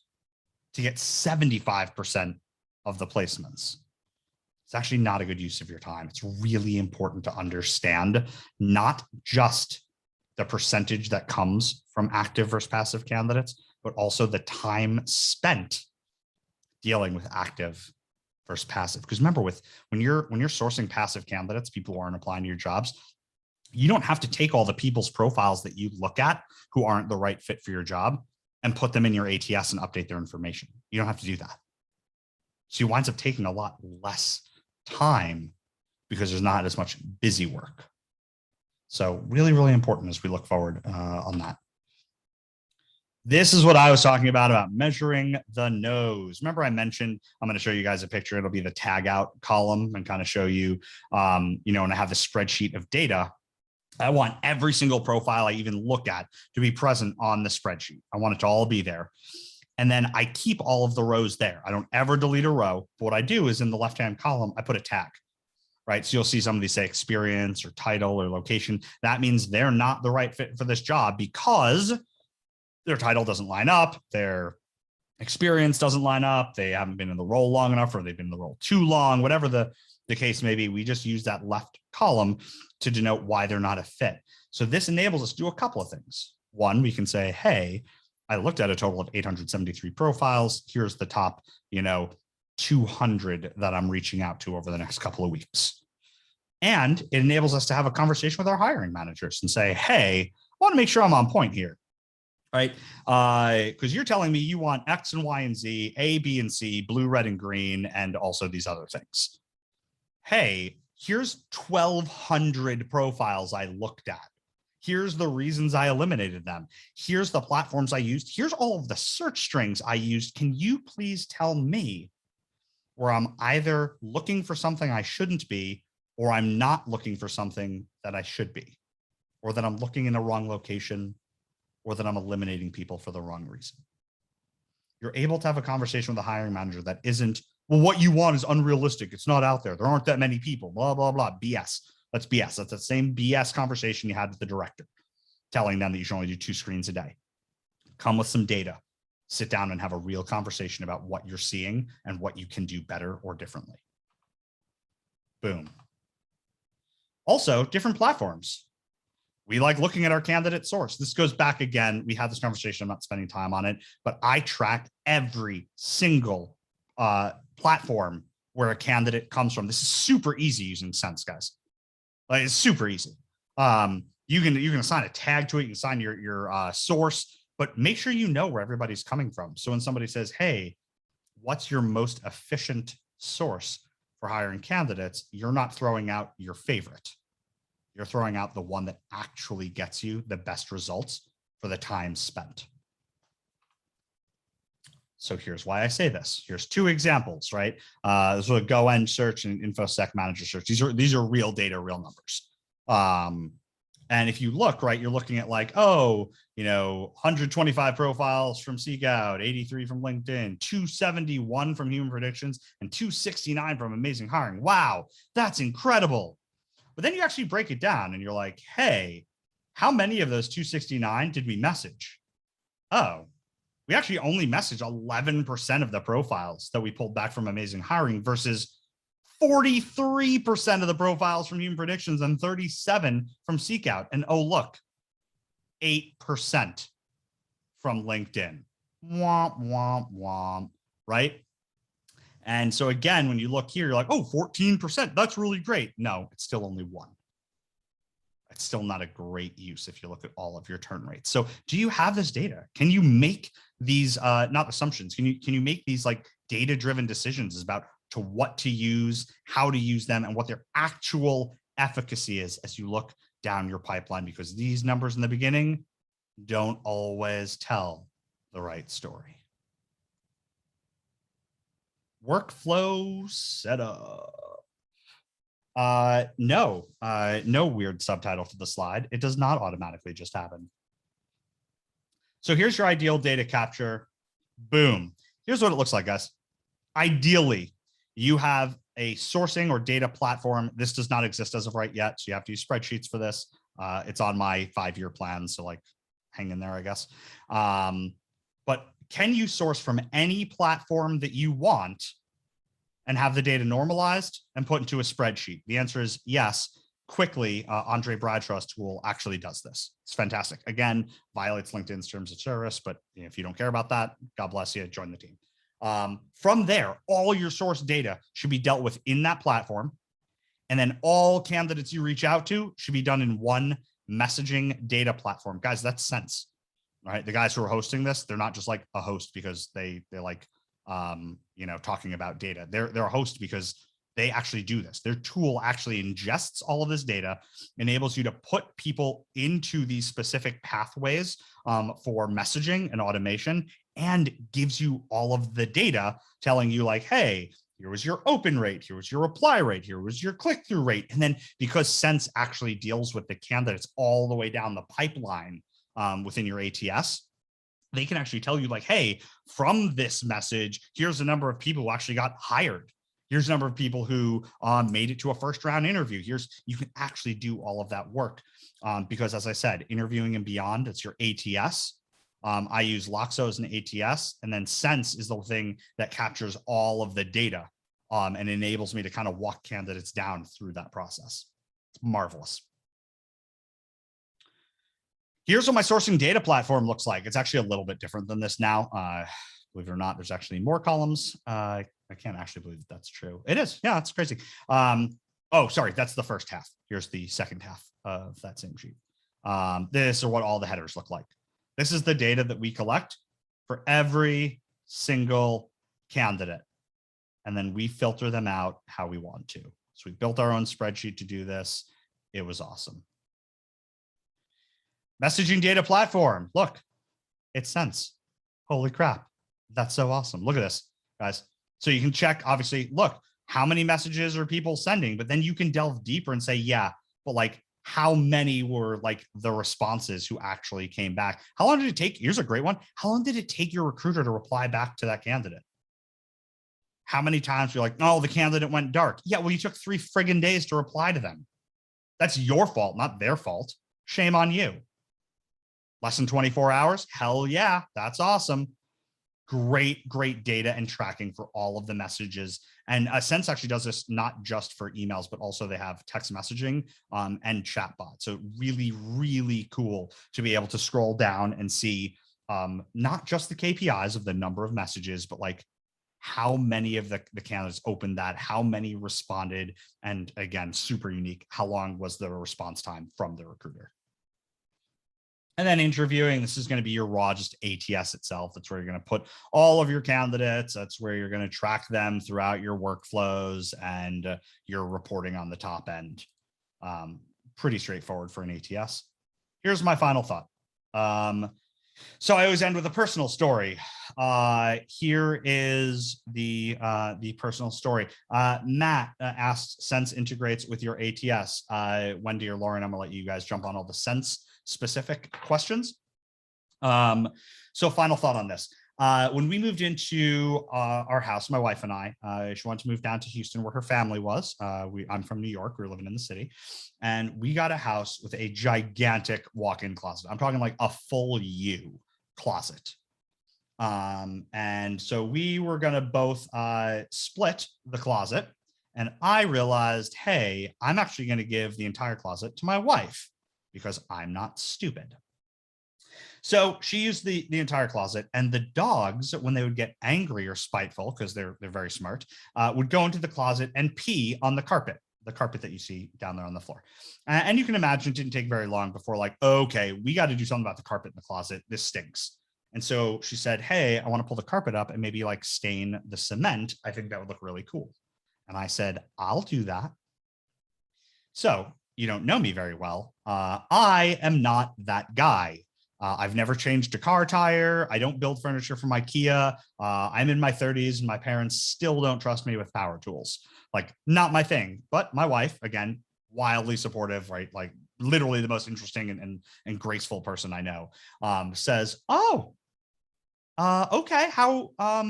to get 75% of the placements. It's actually not a good use of your time. It's really important to understand not just the percentage that comes from active versus passive candidates, but also the time spent dealing with active versus passive. Because remember, when you're sourcing passive candidates, people who aren't applying to your jobs, you don't have to take all the people's profiles that you look at who aren't the right fit for your job and put them in your ATS and update their information. You don't have to do that. So you winds up taking a lot less time because there's not as much busy work. So really, really important as we look forward on that. This is what I was talking about measuring the nose. Remember I mentioned, I'm going to show you guys a picture. It'll be the tag out column and kind of show you, and I have the spreadsheet of data. I want every single profile I even look at to be present on the spreadsheet. I want it to all be there. And then I keep all of the rows there. I don't ever delete a row. But what I do is in the left-hand column, I put a tag, right? So you'll see some of these say experience or title or location. That means they're not the right fit for this job because their title doesn't line up, their experience doesn't line up, they haven't been in the role long enough, or they've been in the role too long, whatever the case may be. We just use that left column to denote why they're not a fit. So this enables us to do a couple of things. One, we can say, hey, I looked at a total of 873 profiles. Here's the top, 200 that I'm reaching out to over the next couple of weeks. And it enables us to have a conversation with our hiring managers and say, hey, I want to make sure I'm on point here. Right? Because you're telling me you want X and Y and Z, A, B, and C, blue, red, and green, and also these other things. Hey, here's 1,200 profiles I looked at. Here's the reasons I eliminated them. Here's the platforms I used. Here's all of the search strings I used. Can you please tell me where I'm either looking for something I shouldn't be, or I'm not looking for something that I should be? or that I'm looking in the wrong location, or that I'm eliminating people for the wrong reason. You're able to have a conversation with a hiring manager that isn't, well, what you want is unrealistic. It's not out there. There aren't that many people, blah, blah, blah. BS. That's BS. That's the same BS conversation you had with the director, telling them that you should only do 2 screens a day. Come with some data. Sit down and have a real conversation about what you're seeing and what you can do better or differently. Boom. Also, different platforms. We like looking at our candidate source. This goes back again. We had this conversation. I'm not spending time on it, but I track every single platform where a candidate comes from. This is super easy using Sense, guys. Like, it's super easy. You can assign a tag to it. You can assign your source, but make sure you know where everybody's coming from. So when somebody says, "Hey, what's your most efficient source for hiring candidates?" You're not throwing out your favorite. You're throwing out the one that actually gets you the best results for the time spent. So here's why I say this. Here's 2 examples, right? This was a Cohen search and InfoSec manager search. These are real data, real numbers. And if you look, right, you're looking at like, 125 profiles from Seek Out, 83 from LinkedIn, 271 from Human Predictions, and 269 from Amazing Hiring. Wow, that's incredible. But then you actually break it down and you're like, hey, how many of those 269 did we message? Oh, we actually only messaged 11% of the profiles that we pulled back from Amazing Hiring versus 43% of the profiles from Human Predictions and 37 from Seek Out. And oh, look, 8% from LinkedIn. Womp, womp, womp, right? And so again, when you look here, you're like, oh, 14%, that's really great. No, it's still only 1. It's still not a great use if you look at all of your turn rates. So do you have this data? Can you make these, not assumptions, can you make these like data-driven decisions about to what to use, how to use them, and what their actual efficacy is as you look down your pipeline? Because these numbers in the beginning don't always tell the right story. Workflow setup. No weird subtitle for the slide. It does not automatically just happen. So here's your ideal data capture. Boom. Here's what it looks like, guys. Ideally, you have a sourcing or data platform. This does not exist as of right yet, so you have to use spreadsheets for this. It's on my 5-year plan, so like hang in there, I guess. But can you source from any platform that you want and have the data normalized and put into a spreadsheet? The answer is yes. Quickly, Andre Bradshaw's tool actually does this. It's fantastic. Again, violates LinkedIn's terms of service, but if you don't care about that, God bless you, join the team. From there, all your source data should be dealt with in that platform. And then all candidates you reach out to should be done in one messaging data platform. Guys, that's Sense, right? The guys who are hosting this, they're not just like a host because they like, talking about data. They're a host because they actually do this. Their tool actually ingests all of this data, enables you to put people into these specific pathways for messaging and automation, and gives you all of the data telling you like, hey, here was your open rate, here was your reply rate, here was your click-through rate. And then because Sense actually deals with the candidates all the way down the pipeline within your ATS, they can actually tell you like, hey, from this message, here's the number of people who actually got hired. Here's the number of people who made it to a first round interview. You can actually do all of that work because, as I said, interviewing and beyond, it's your ATS. I use Loxo as an ATS, and then Sense is the thing that captures all of the data and enables me to kind of walk candidates down through that process. It's marvelous. Here's what my sourcing data platform looks like. It's actually a little bit different than this now. Believe it or not, there's actually more columns. I can't actually believe that's true. It is. Yeah, it's crazy. Oh, sorry. That's the first half. Here's the second half of that same sheet. This is what all the headers look like. This is the data that we collect for every single candidate. And then we filter them out how we want to. So we built our own spreadsheet to do this. It was awesome. Messaging data platform. Look, it's Sense. Holy crap. That's so awesome. Look at this, guys. So you can check, obviously, look, how many messages are people sending? But then you can delve deeper and say, yeah, but like, how many were like the responses who actually came back? How long did it take? Here's a great one. How long did it take your recruiter to reply back to that candidate? How many times you're like, oh, the candidate went dark. Yeah, well, you took 3 friggin' days to reply to them. That's your fault, not their fault. Shame on you. Less than 24 hours? Hell yeah, that's awesome. Great data and tracking for all of the messages. And Sense actually does this not just for emails, but also they have text messaging and chatbot. So really cool to be able to scroll down and see not just the KPIs of the number of messages, but like how many of the candidates opened that, how many responded, and again, super unique, how long was the response time from the recruiter. And then interviewing, this is going to be your raw just ATS itself. That's where you're going to put all of your candidates. That's where you're going to track them throughout your workflows and your reporting on the top end. Pretty straightforward for an ATS. Here's my final thought. So I always end with a personal story. Here is the personal story. Matt asked, Sense integrates with your ATS. Wendy or Lauren, I'm gonna let you guys jump on all the Sense specific questions. So final thought on this. When we moved into our house, my wife and I, she wanted to move down to Houston where her family was. I'm from New York. We were living in the city. And we got a house with a gigantic walk-in closet. I'm talking like a full U closet. And so we were going to both split the closet. And I realized, hey, I'm actually going to give the entire closet to my wife because I'm not stupid. So she used the entire closet, and the dogs, when they would get angry or spiteful, because they're very smart, would go into the closet and pee on the carpet that you see down there on the floor. And you can imagine it didn't take very long before like, okay, we got to do something about the carpet in the closet. This stinks. And so she said, hey, I want to pull the carpet up and maybe like stain the cement. I think that would look really cool. And I said, I'll do that. So you don't know me very well. I am not that guy. I've never changed a car tire. I don't build furniture from IKEA. I'm in my 30s and my parents still don't trust me with power tools. Like, not my thing. But my wife, again, wildly supportive, right? Like literally the most interesting and graceful person I know, says, oh, okay, how are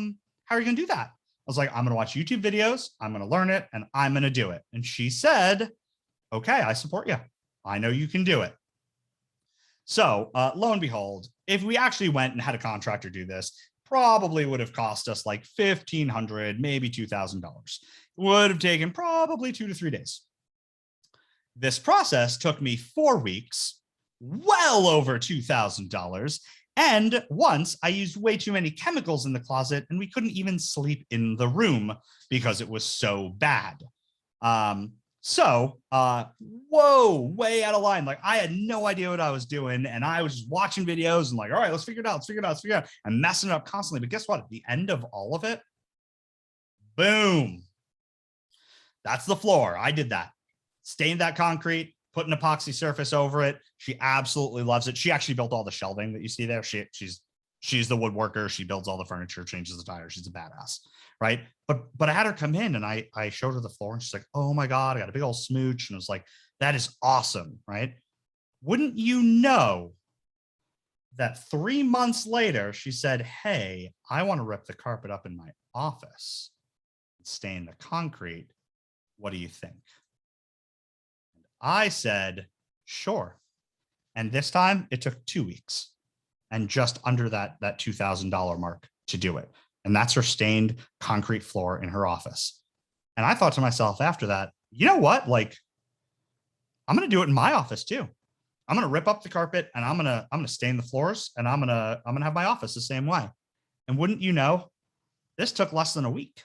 you gonna do that? I was like, I'm gonna watch YouTube videos, I'm gonna learn it, and I'm gonna do it. And she said, okay, I support you. I know you can do it. So lo and behold, if we actually went and had a contractor do this, probably would have cost us like $1,500, maybe $2,000. Would have taken probably 2 to 3 days. This process took me 4 weeks, well over $2,000. And once I used way too many chemicals in the closet and we couldn't even sleep in the room because it was so bad. So, whoa, way out of line. Like I had no idea what I was doing. And I was just watching videos and like, all right, let's figure it out. And messing it up constantly. But guess what? At the end of all of it, boom. That's the floor. I did that. Stained that concrete, put an epoxy surface over it. She absolutely loves it. She actually built all the shelving that you see there. She's the woodworker. She builds all the furniture, changes the tires. She's a badass, right? But I had her come in and I showed her the floor and she's like, oh my God, I got a big old smooch. And it was like, that is awesome, right? Wouldn't you know that 3 months later, she said, hey, I want to rip the carpet up in my office and stain the concrete. What do you think? And I said, sure. And this time it took 2 weeks and just under that $2,000 mark to do it. And that's her stained concrete floor in her office. And I thought to myself after that, you know what? Like, I'm going to do it in my office too. I'm going to rip up the carpet and I'm going to stain the floors and I'm going to have my office the same way. And wouldn't you know, this took less than a week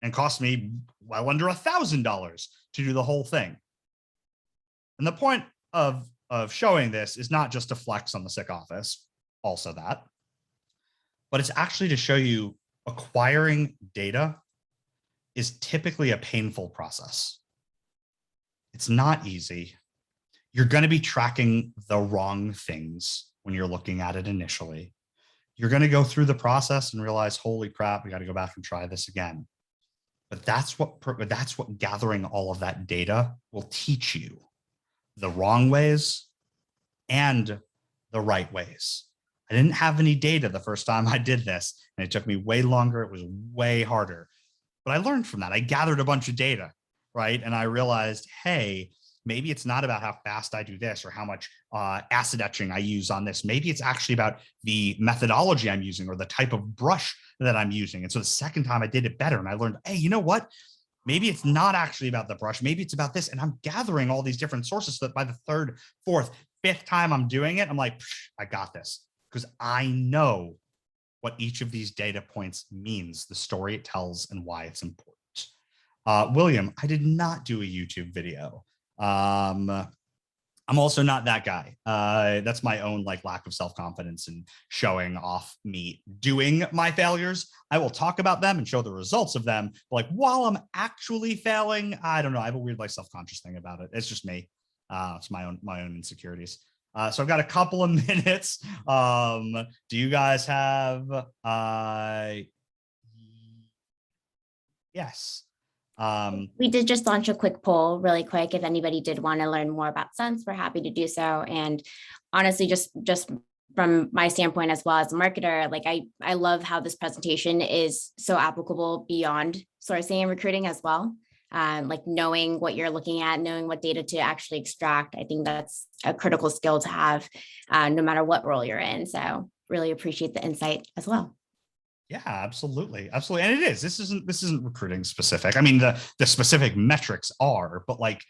and cost me well under $1,000 to do the whole thing. And the point of showing this is not just to flex on the sick office, also that, but it's actually to show you acquiring data is typically a painful process. It's not easy. You're going to be tracking the wrong things when you're looking at it initially. You're going to go through the process and realize, holy crap, we got to go back and try this again. But that's what gathering all of that data will teach you. the wrong ways and the right ways. I didn't have any data the first time I did this, and it took me way longer. It was way harder. But I learned from that. I gathered a bunch of data, right? And I realized, hey, maybe it's not about how fast I do this or how much acid etching I use on this. Maybe it's actually about the methodology I'm using or the type of brush that I'm using. And so the second time I did it better, and I learned, hey, you know what? Maybe it's not actually about the brush. Maybe it's about this. And I'm gathering all these different sources so that by the third, fourth, fifth time I'm doing it, I'm like, I got this, because I know what each of these data points means, the story it tells, and why it's important. William, I did not do a YouTube video. I'm also not that guy. That's my own like lack of self-confidence and showing off me doing my failures. I will talk about them and show the results of them. But like while I'm actually failing, I don't know. I have a weird like self-conscious thing about it. It's just me. It's my own insecurities. So I've got a couple of minutes. Do you guys have yes. We did just launch a quick poll really quick. If anybody did want to learn more about Sense, we're happy to do so. And honestly, just from my standpoint as well as a marketer, like I love how this presentation is so applicable beyond sourcing and recruiting as well. Like knowing what you're looking at, knowing what data to actually extract. I think that's a critical skill to have no matter what role you're in. So really appreciate the insight as well. Yeah, absolutely. Absolutely. And it is. This isn't recruiting specific. I mean, the specific metrics are, but like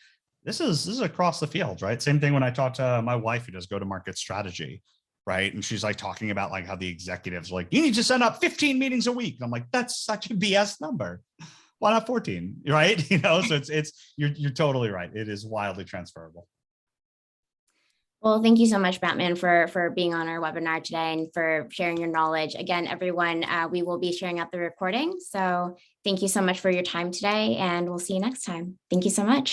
this is across the field, right? Same thing when I talk to my wife who does go-to-market strategy, right? And she's like talking about like how the executives are like, you need to send up 15 meetings a week. And I'm like, that's such a BS number. Why not 14? Right? You know, so you're totally right. It is wildly transferable. Well, thank you so much, Batman, for being on our webinar today and for sharing your knowledge. Again, everyone, we will be sharing out the recording. So thank you so much for your time today, and we'll see you next time. Thank you so much.